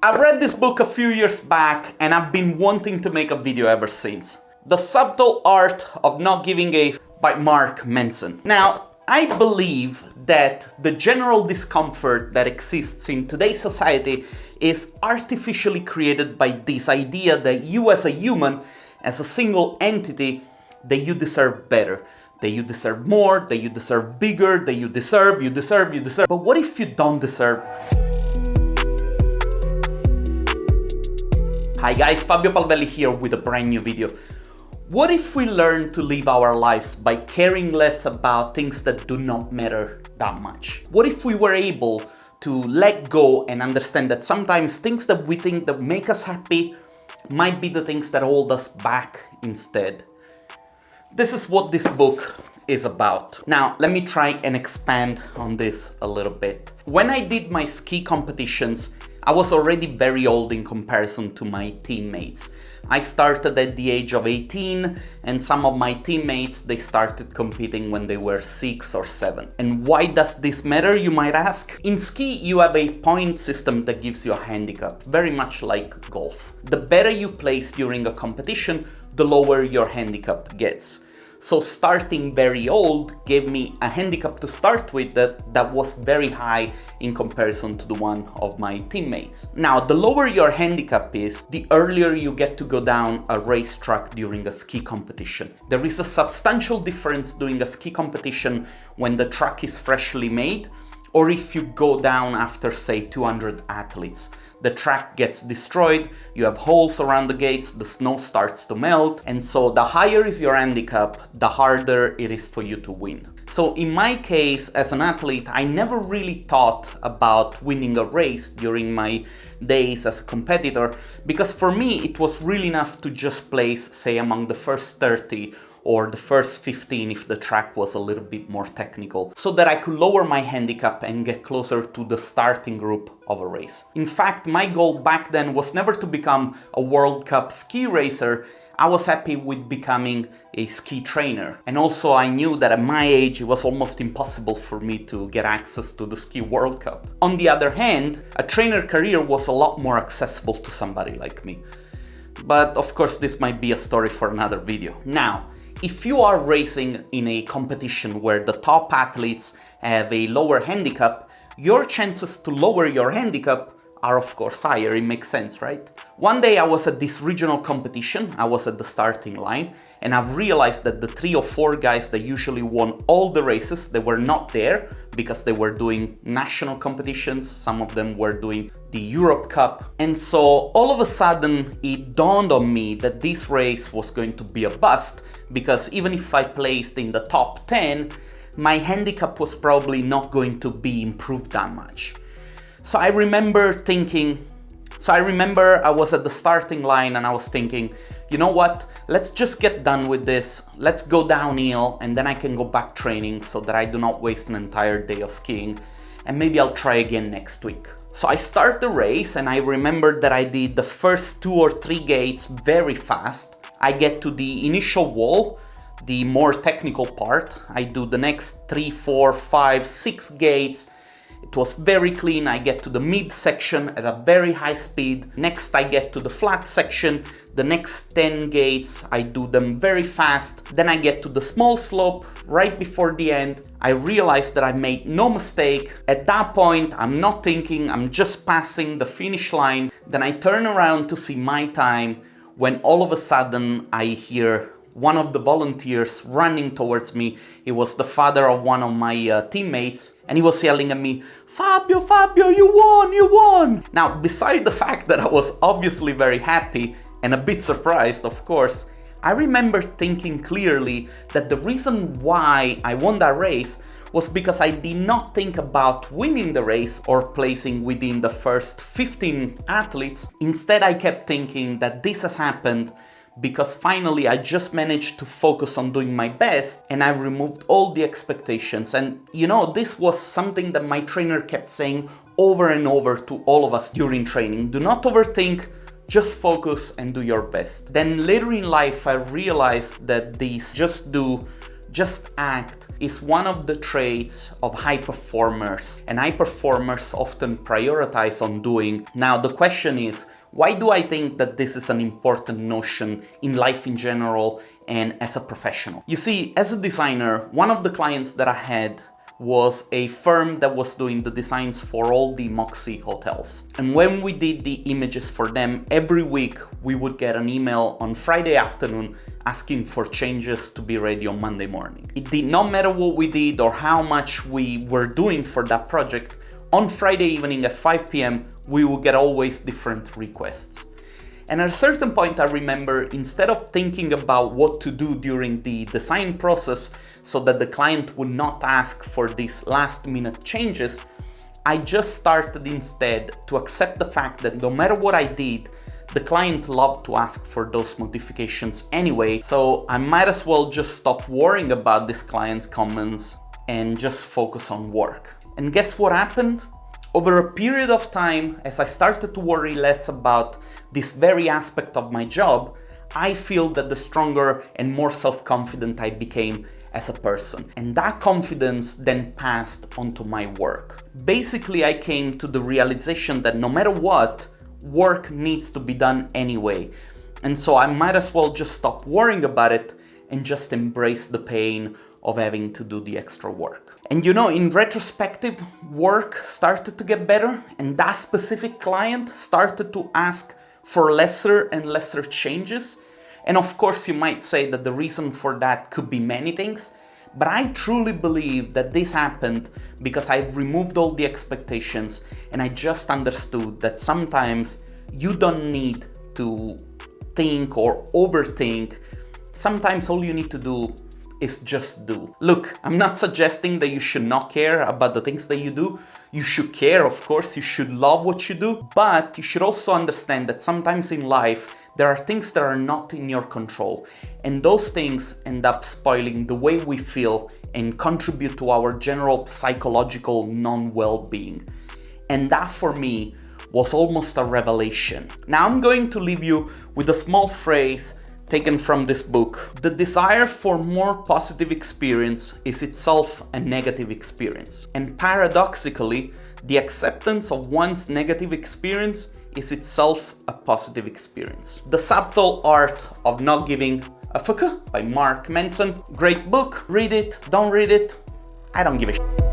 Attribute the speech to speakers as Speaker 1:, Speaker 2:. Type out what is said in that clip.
Speaker 1: I read this book a few years back and I've been wanting to make a video ever since. The Subtle Art of Not Giving a F by Mark Manson. Now, I believe that the general discomfort that exists in today's society is artificially created by this idea that you as a human, as a single entity, that you deserve better, that you deserve more, that you deserve bigger, that you deserve. But what if you don't deserve? Hi guys, Fabio Palvelli here with a brand new video. What if we learn to live our lives by caring less about things that do not matter that much? What if we were able to let go and understand that sometimes things that we think that make us happy might be the things that hold us back instead? This is what this book is about. Now, let me try and expand on this a little bit. When I did my ski competitions, I was already very old in comparison to my teammates. I started at the age of 18 and some of my teammates, they started competing when they were 6 or 7. And why does this matter, you might ask? In ski, you have a point system that gives you a handicap, very much like golf. The better you place during a competition, the lower your handicap gets. So starting very old gave me a handicap to start with that was very high in comparison to the one of my teammates. Now, the lower your handicap is, the earlier you get to go down a racetrack during a ski competition. There is a substantial difference doing a ski competition when the track is freshly made, or if you go down after, say, 200 athletes. The track gets destroyed, you have holes around the gates, the snow starts to melt, and so the higher is your handicap, the harder it is for you to win. So in my case, as an athlete, I never really thought about winning a race during my days as a competitor, because for me it was really enough to just place, say, among the first 30 or the first 15 if the track was a little bit more technical, so that I could lower my handicap and get closer to the starting group of a race. In fact, my goal back then was never to become a World Cup ski racer. I was happy with becoming a ski trainer. And also I knew that at my age it was almost impossible for me to get access to the Ski World Cup. On the other hand, a trainer career was a lot more accessible to somebody like me. But of course this might be a story for another video. Now, if you are racing in a competition where the top athletes have a lower handicap, your chances to lower your handicap are of course higher. It makes sense, right? One day I was at this regional competition, I was at the starting line, and I've realized that the 3 or 4 guys that usually won all the races, they were not there because they were doing national competitions, some of them were doing the Europe Cup. And so all of a sudden it dawned on me that this race was going to be a bust, because even if I placed in the top 10, my handicap was probably not going to be improved that much. So I remember I was at the starting line and I was thinking, you know what, let's just get done with this, let's go downhill and then I can go back training so that I do not waste an entire day of skiing, and maybe I'll try again next week. So I start the race and I remember that I did the first 2 or 3 gates very fast. I get to the initial wall, the more technical part. I do the next 3, 4, 5, 6 gates. It was very clean. I get to the mid section at a very high speed. Next I get to the flat section. The next 10 gates, I do them very fast. Then I get to the small slope right before the end. I realize that I made no mistake. At that point, I'm not thinking, I'm just passing the finish line. Then I turn around to see my time, when all of a sudden I hear one of the volunteers running towards me. He was the father of one of my teammates, and he was yelling at me, Fabio, you won! Now, beside the fact that I was obviously very happy and a bit surprised, of course, I remember thinking clearly that the reason why I won that race was because I did not think about winning the race or placing within the first 15 athletes. Instead, I kept thinking that this has happened because finally I just managed to focus on doing my best and I removed all the expectations. And you know, this was something that my trainer kept saying over and over to all of us during training. Do not overthink, just focus and do your best. Then later in life I realized that these just just act, is one of the traits of high performers, and high performers often prioritize on doing. Now the question is, why do I think that this is an important notion in life in general and as a professional? You see, as a designer, one of the clients that I had was a firm that was doing the designs for all the Moxie hotels. And when we did the images for them, every week we would get an email on Friday afternoon asking for changes to be ready on Monday morning. It did not matter what we did or how much we were doing for that project. On Friday evening at 5 p.m, we would get always different requests. And at a certain point, I remember, instead of thinking about what to do during the design process so that the client would not ask for these last minute changes, I just started instead to accept the fact that no matter what I did, the client loved to ask for those modifications anyway, so I might as well just stop worrying about this client's comments and just focus on work. And guess what happened? Over a period of time, as I started to worry less about this very aspect of my job, I feel that the stronger and more self-confident I became as a person. And that confidence then passed onto my work. Basically, I came to the realization that no matter what, work needs to be done anyway. And so I might as well just stop worrying about it and just embrace the pain of having to do the extra work. And you know, in retrospective, work started to get better, and that specific client started to ask for lesser and lesser changes. And of course, you might say that the reason for that could be many things, but I truly believe that this happened because I removed all the expectations and I just understood that sometimes you don't need to think or overthink. Sometimes all you need to do is just do. Look, I'm not suggesting that you should not care about the things that you do. You should care, of course, you should love what you do, but you should also understand that sometimes in life there are things that are not in your control, and those things end up spoiling the way we feel and contribute to our general psychological non-well-being. And that for me was almost a revelation. Now I'm going to leave you with a small phrase taken from this book. The desire for more positive experience is itself a negative experience. And paradoxically, the acceptance of one's negative experience is itself a positive experience. The Subtle Art of Not Giving a Fuck by Mark Manson. Great book. Read it, don't read it. I don't give a shit.